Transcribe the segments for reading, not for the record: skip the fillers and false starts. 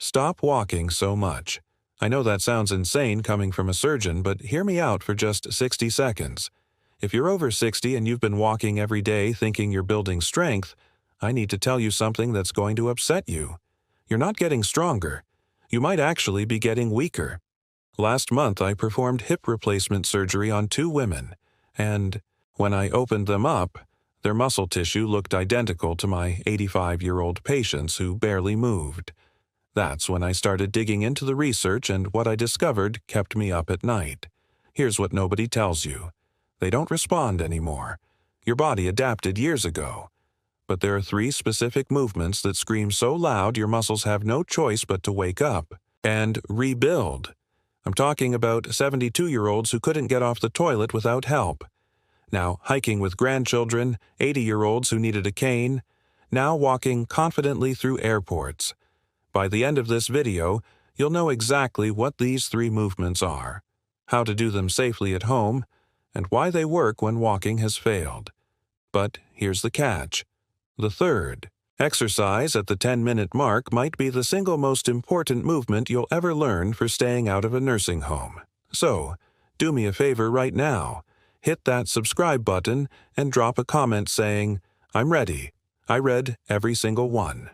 Stop walking so much. I know that sounds insane coming from a surgeon, but hear me out for just 60 seconds. If you're over 60 and you've been walking every day thinking you're building strength, I need to tell you something that's going to upset you. You're not getting stronger. You might actually be getting weaker. Last month, I performed hip replacement surgery on 2 women, and when I opened them up, their muscle tissue looked identical to my 85-year-old patients who barely moved. That's when I started digging into the research, and what I discovered kept me up at night. Here's what nobody tells you. They don't respond anymore. Your body adapted years ago. But there are 3 specific movements that scream so loud your muscles have no choice but to wake up and rebuild. I'm talking about 72-year-olds who couldn't get off the toilet without help. Now hiking with grandchildren, 80-year-olds who needed a cane, now walking confidently through airports. By the end of this video, you'll know exactly what these 3 movements are, how to do them safely at home, and why they work when walking has failed. But here's the catch. The third, exercise at the 10-minute mark, might be the single most important movement you'll ever learn for staying out of a nursing home. So, do me a favor right now. Hit that subscribe button and drop a comment saying, "I'm ready. I read every single one."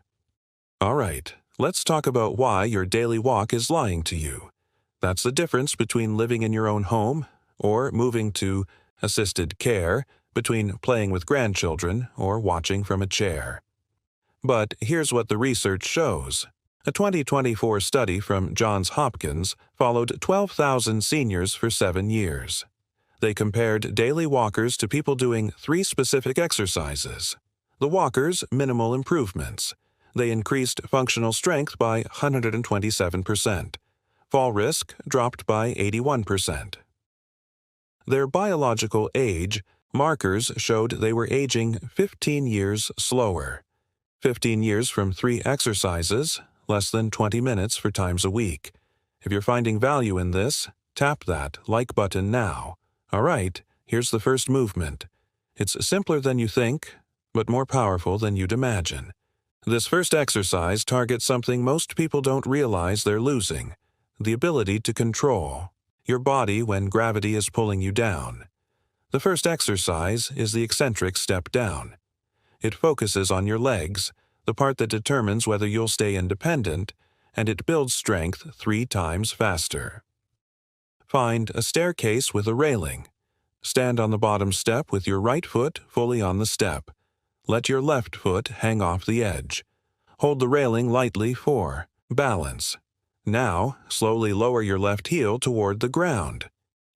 All right, let's talk about why your daily walk is lying to you. That's the difference between living in your own home or moving to assisted care, between playing with grandchildren or watching from a chair. But here's what the research shows. A 2024 study from Johns Hopkins followed 12,000 seniors for 7 years. They compared daily walkers to people doing 3 specific exercises. The walkers' minimal improvements. They increased functional strength by 127%. Fall risk dropped by 81%. Their biological age markers showed they were aging 15 years slower. 15 years from 3 exercises, less than 20 minutes for times a week. If you're finding value in this, tap that like button now. All right, here's the first movement. It's simpler than you think, but more powerful than you'd imagine. This first exercise targets something most people don't realize they're losing: the ability to control your body when gravity is pulling you down. The first exercise is the eccentric step down. It focuses on your legs, the part that determines whether you'll stay independent, and it builds strength 3 times faster. Find a staircase with a railing. Stand on the bottom step with your right foot fully on the step. Let your left foot hang off the edge. Hold the railing lightly for balance. Now, slowly lower your left heel toward the ground.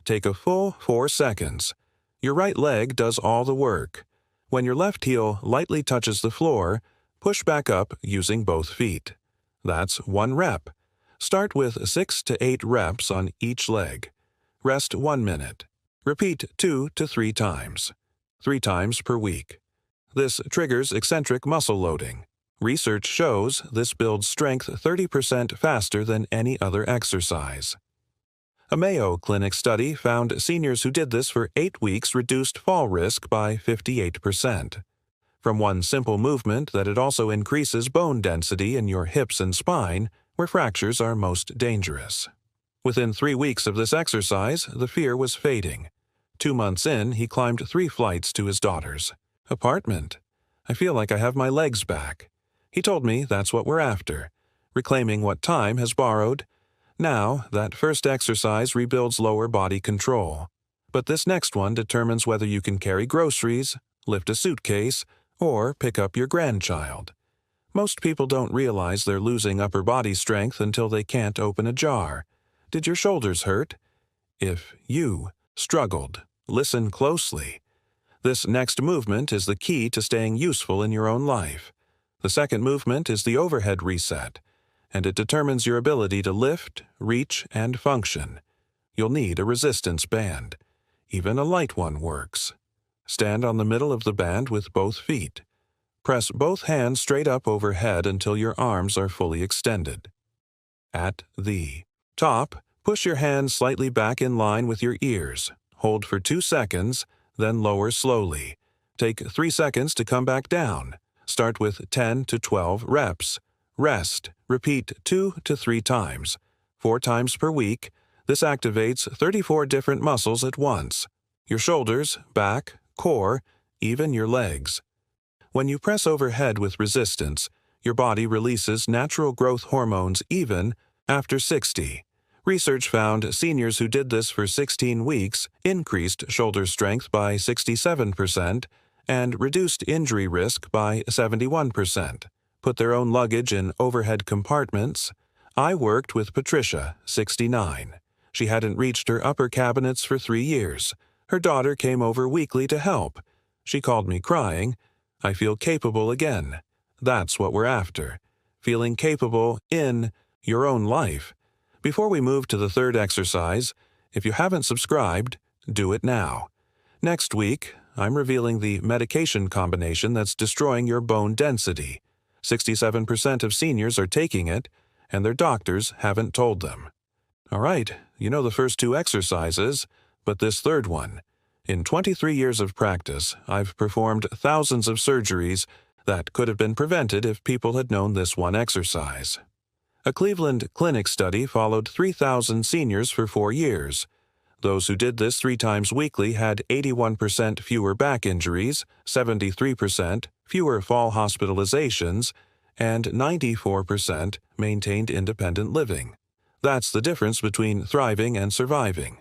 Take a full 4 seconds. Your right leg does all the work. When your left heel lightly touches the floor, push back up using both feet. That's 1 rep. Start with 6 to 8 reps on each leg. Rest 1 minute. Repeat 2 to 3 times. 3 times per week. This triggers eccentric muscle loading. Research shows this builds strength 30% faster than any other exercise. A Mayo Clinic study found seniors who did this for 8 weeks reduced fall risk by 58%. From one simple movement that it also increases bone density in your hips and spine, where fractures are most dangerous. Within 3 weeks of this exercise, the fear was fading. 2 months in, he climbed 3 flights to his daughter's apartment. "I feel like I have my legs back." He told me that's what we're after, reclaiming what time has borrowed. Now, that first exercise rebuilds lower body control. But this next one determines whether you can carry groceries, lift a suitcase, or pick up your grandchild. Most people don't realize they're losing upper body strength until they can't open a jar. Did your shoulders hurt? If you struggled, listen closely. This next movement is the key to staying useful in your own life. The second movement is the overhead reset, and it determines your ability to lift, reach, and function. You'll need a resistance band. Even a light one works. Stand on the middle of the band with both feet. Press both hands straight up overhead until your arms are fully extended. At the top, push your hands slightly back in line with your ears. Hold for 2 seconds, then lower slowly. Take 3 seconds to come back down. Start with 10 to 12 reps. Rest. Repeat 2 to 3 times. 4 times per week. This activates 34 different muscles at once. Your shoulders, back, core, even your legs. When you press overhead with resistance, your body releases natural growth hormones even after 60. Research found seniors who did this for 16 weeks increased shoulder strength by 67% and reduced injury risk by 71%. Put their own luggage in overhead compartments. I worked with Patricia, 69. She hadn't reached her upper cabinets for 3 years. Her daughter came over weekly to help. She called me crying. I feel capable again. That's what we're after. Feeling capable in your own life. Before we move to the third exercise, if you haven't subscribed, do it now. Next week, I'm revealing the medication combination that's destroying your bone density. 67% of seniors are taking it, and their doctors haven't told them. All right, you know the first 2 exercises, but this third one. In 23 years of practice, I've performed thousands of surgeries that could have been prevented if people had known this one exercise. A Cleveland Clinic study followed 3,000 seniors for 4 years. Those who did this 3 times weekly had 81% fewer back injuries, 73% fewer fall hospitalizations, and 94% maintained independent living. That's the difference between thriving and surviving.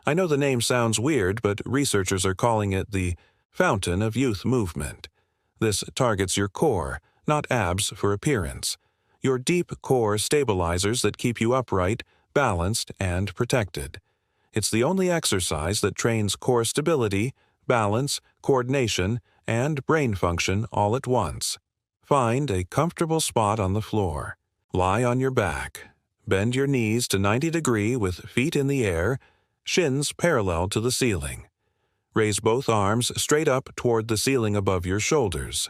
I know the name sounds weird, but researchers are calling it the fountain of youth movement. This targets your core, not abs for appearance. Your deep core stabilizers that keep you upright, balanced, and protected. It's the only exercise that trains core stability, balance, coordination, and brain function all at once. Find a comfortable spot on the floor. Lie on your back. Bend your knees to 90 degrees with feet in the air, shins parallel to the ceiling. Raise both arms straight up toward the ceiling above your shoulders.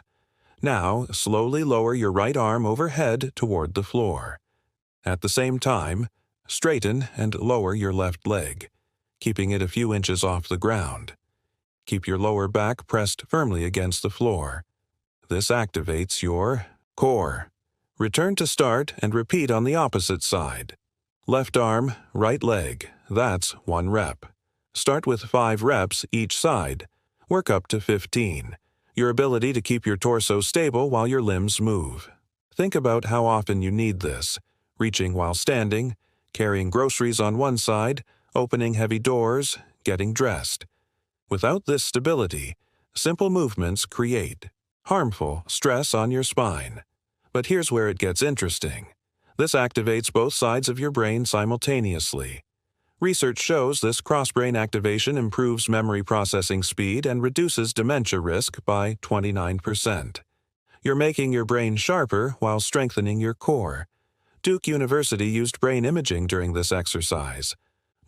Now, slowly lower your right arm overhead toward the floor. At the same time, straighten and lower your left leg, keeping it a few inches off the ground. Keep your lower back pressed firmly against the floor. This activates your core. Return to start and repeat on the opposite side. Left arm, right leg. That's 1 rep. Start with 5 reps each side. Work up to 15. Your ability to keep your torso stable while your limbs move. Think about how often you need this. Reaching while standing, carrying groceries on one side, opening heavy doors, getting dressed. Without this stability, simple movements create harmful stress on your spine. But here's where it gets interesting. This activates both sides of your brain simultaneously. Research shows this cross-brain activation improves memory processing speed and reduces dementia risk by 29%. You're making your brain sharper while strengthening your core. Duke University used brain imaging during this exercise.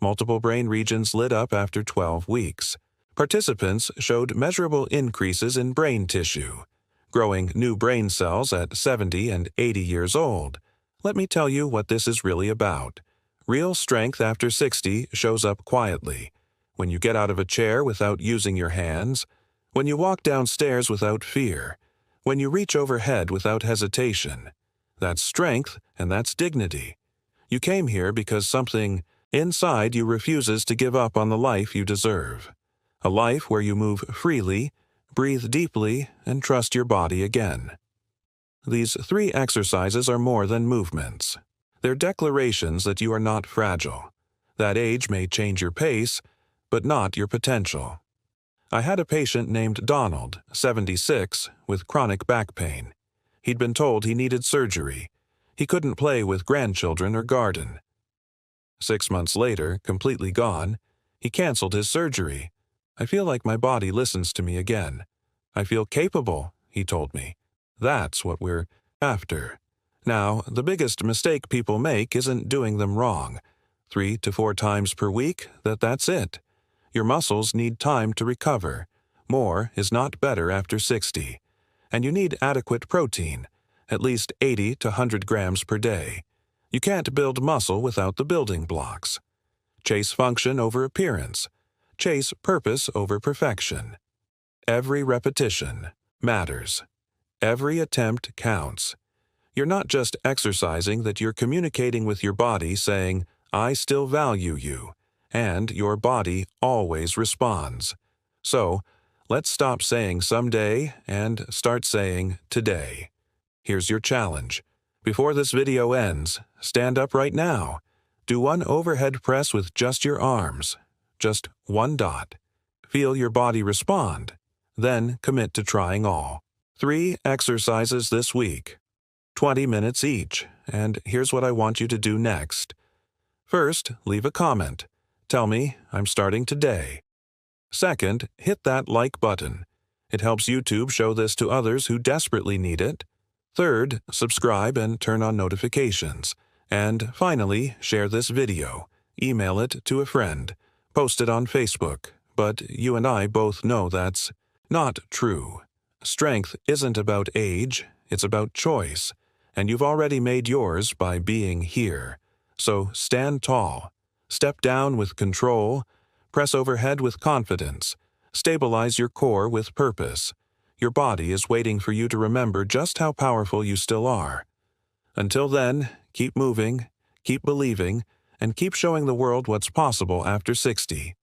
Multiple brain regions lit up after 12 weeks. Participants showed measurable increases in brain tissue, growing new brain cells at 70 and 80 years old. Let me tell you what this is really about. Real strength after 60 shows up quietly. When you get out of a chair without using your hands, when you walk downstairs without fear, when you reach overhead without hesitation. That's strength and that's dignity. You came here because something inside you refuses to give up on the life you deserve. A life where you move freely, breathe deeply, and trust your body again. These 3 exercises are more than movements. They're declarations that you are not fragile. That age may change your pace, but not your potential. I had a patient named Donald, 76, with chronic back pain. He'd been told he needed surgery. He couldn't play with grandchildren or garden. 6 months later, completely gone, he canceled his surgery. I feel like my body listens to me again. I feel capable, he told me. That's what we're after. Now, the biggest mistake people make isn't doing them wrong. 3 to 4 times per week, that's it. Your muscles need time to recover. More is not better after 60. And you need adequate protein, at least 80 to 100 grams per day. You can't build muscle without the building blocks. Chase function over appearance. Chase purpose over perfection. Every repetition matters. Every attempt counts. You're not just exercising, that you're communicating with your body saying, I still value you, and your body always responds. So, let's stop saying someday and start saying today. Here's your challenge. Before this video ends, stand up right now. Do one overhead press with just your arms, just one dot. Feel your body respond. Then commit to trying all. 3 exercises this week, 20 minutes each, and here's what I want you to do next. First, leave a comment. Tell me, I'm starting today. Second, hit that like button. It helps YouTube show this to others who desperately need it. Third, subscribe and turn on notifications. And finally, share this video. Email it to a friend. Post it on Facebook. But you and I both know that's not true. Strength isn't about age, it's about choice. And you've already made yours by being here. So stand tall. Step down with control. Press overhead with confidence. Stabilize your core with purpose. Your body is waiting for you to remember just how powerful you still are. Until then, keep moving, keep believing, and keep showing the world what's possible after 60.